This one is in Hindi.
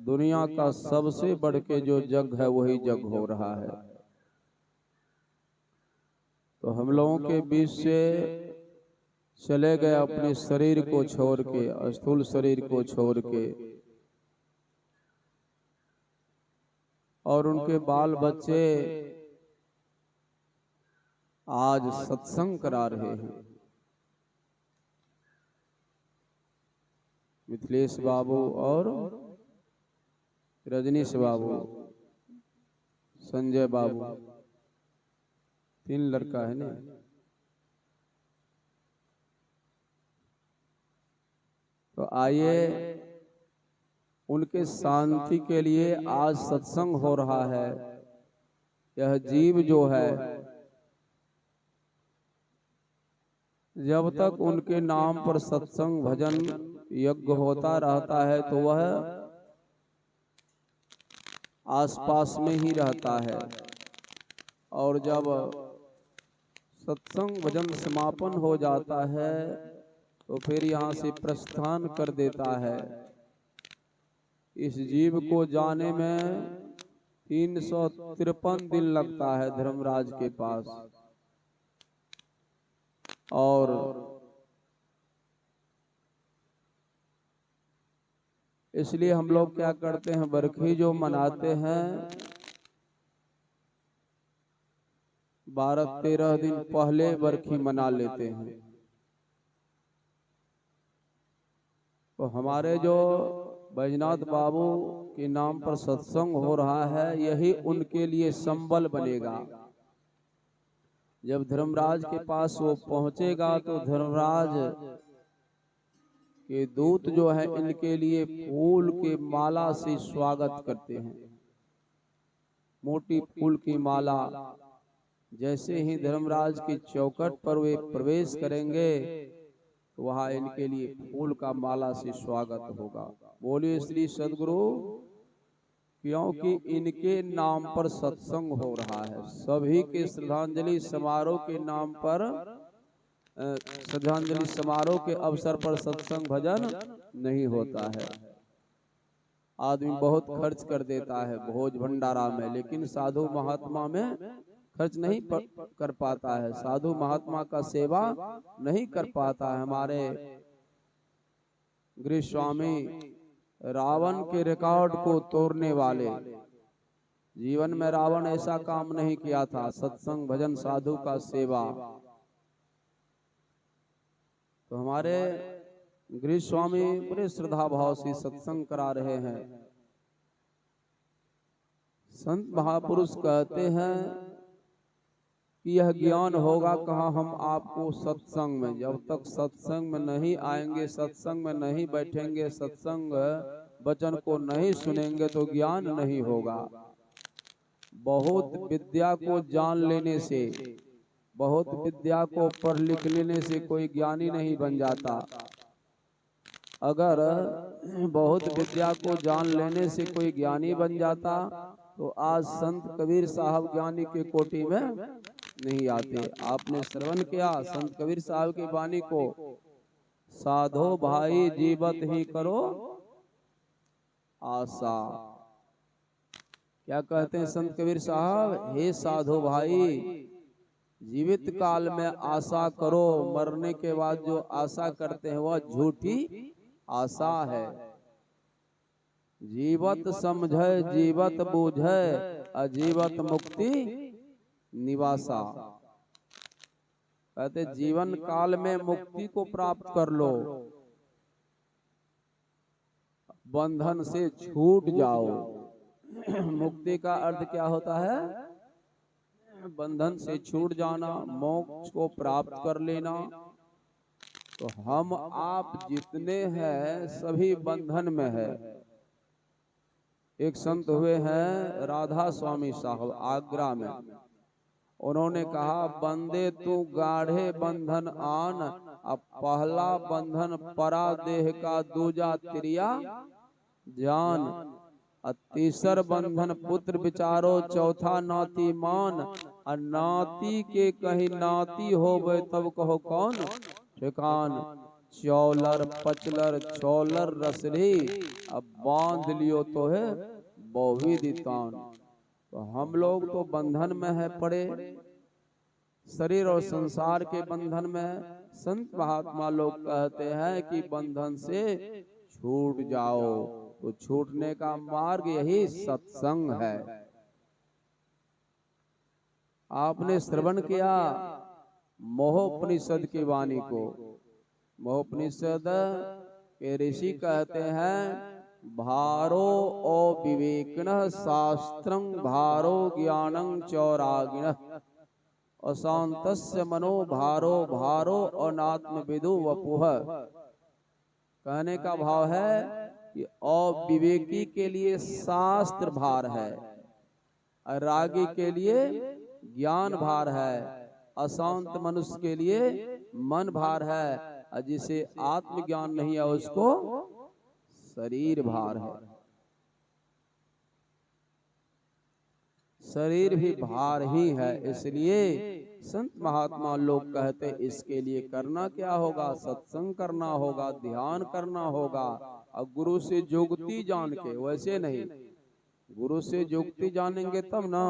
दुनिया का सबसे बढ़ के जो जग है वही जग हो रहा है। तो हम लोगों के बीच से चले गए अपने शरीर को छोड़ के, स्थूल शरीर को छोड़ के, और उनके बाल बच्चे आज सत्संग करा रहे हैं। मिथिलेश बाबू और रजनीश बाबू, संजय बाबू, 3 लड़का है ना। तो आइए उनके शांति के लिए आज सत्संग हो रहा है। यह जीव जो है जब तक उनके नाम पर सत्संग भजन यज्ञ होता रहता है तो वह आसपास में ही रहता है, और जब सत्संग भजन समापन हो जाता है तो फिर यहाँ से प्रस्थान कर देता है। इस जीव को जाने में 353 दिन लगता है धर्मराज के पास, और इसलिए हम लोग क्या करते हैं, बरखी जो मनाते हैं 12-13 दिन पहले बरखी मना लेते हैं। तो हमारे जो बैजनाथ बाबू के नाम पर सत्संग हो रहा है यही उनके लिए संबल बनेगा। जब धर्मराज के पास वो पहुंचेगा तो धर्मराज के दूत जो है इनके लिए फूल के माला से स्वागत करते हैं। मोटी फूल की माला, जैसे ही धर्मराज की चौखट पर वे प्रवेश करेंगे तो वहां इनके लिए फूल का माला से स्वागत होगा। बोलिए श्री सद्गुरु, क्योंकि इनके नाम पर सत्संग हो रहा है। सभी के श्रद्धांजलि समारोह के नाम पर, श्रद्धांजलि समारोह के अवसर पर सत्संग भजन नहीं होता है। आदमी बहुत खर्च कर देता है भोज भंडारा में, लेकिन साधु महात्मा में खर्च नहीं कर पाता है, साधु महात्मा का सेवा नहीं कर पाता है। हमारे गृह स्वामी रावण के रिकॉर्ड को तोड़ने वाले, जीवन में रावण ऐसा काम नहीं किया था, सत्संग भजन साधु का सेवा। तो हमारे गृह स्वामी बड़े श्रद्धा भाव से सत्संग करा रहे हैं। संत महापुरुष कहते हैं कि यह ज्ञान होगा कहाँ हम आपको सत्संग में। जब तक सत्संग में नहीं आएंगे, सत्संग में नहीं बैठेंगे, सत्संग वचन को नहीं सुनेंगे तो ज्ञान नहीं होगा। बहुत विद्या को जान लेने से, बहुत विद्या को पढ़ लिख लेने से कोई ज्ञानी नहीं बन जाता। अगर बहुत विद्या को जान लेने से कोई ज्ञानी बन जाता तो आज संत कबीर साहब ज्ञानी के कोटि में नहीं आते। आपने श्रवण किया संत कबीर साहब की वाणी को, साधो भाई जीवत ही करो आशा। क्या कहते हैं संत कबीर साहब, हे साधो भाई जीवित काल में आशा करो, मरने के बाद जो आशा करते हैं वह झूठी आशा है। जीवत समझे जीवत बूझे, अजीवत मुक्ति निवासा। कहते जीवन काल में मुक्ति को प्राप्त कर लो, बंधन से छूट जाओ। मुक्ति का अर्थ क्या होता है? बंधन से छूट जाना, मोक्ष को प्राप्त कर लेना। तो हम आप जितने हैं सभी बंधन में है। एक संत हुए हैं राधा स्वामी साहब आगरा में, उन्होंने कहा बंदे तू गाढ़े बंधन आन, अब पहला बंधन परा देह का, दूजा त्रिया जान, तीसर बंधन पुत्र विचारो, चौथा नाती मान, और नाती के कहीं नाती हो तब कहो कौन ठिकान। चौलर पचलर चौलर रसरी, अब बांध लियो तो है बहुविधि तान। तो हम लोग तो बंधन में है पड़े, शरीर और संसार के बंधन में है। संत महात्मा लोग कहते हैं कि बंधन से छूट जाओ। तो छूटने का मार्ग यही सत्संग है। आपने श्रवण किया मोहोपनिषद की वाणी को। मोहोपनिषद के ऋषि कहते हैं भारो अविवेकिनः शास्त्रं भारो ज्ञानं चौरागिनः अशांतस्य मनो भारो भारो अनात्मविदु वपुः। कहने का भाव है कि अविवेकी के लिए शास्त्र भार है, रागी के लिए ज्ञान भार है, अशांत मनुष्य के लिए मन भार है, और जिसे आत्मज्ञान नहीं है उसको शरीर भार है। शरीर भी भार ही है। इसलिए संत महात्मा लोग कहते इसके लिए करना क्या होगा? सत्संग करना होगा, ध्यान करना होगा, और गुरु से जुगती जान के। वैसे नहीं, गुरु से जुगती जानेंगे तब ना,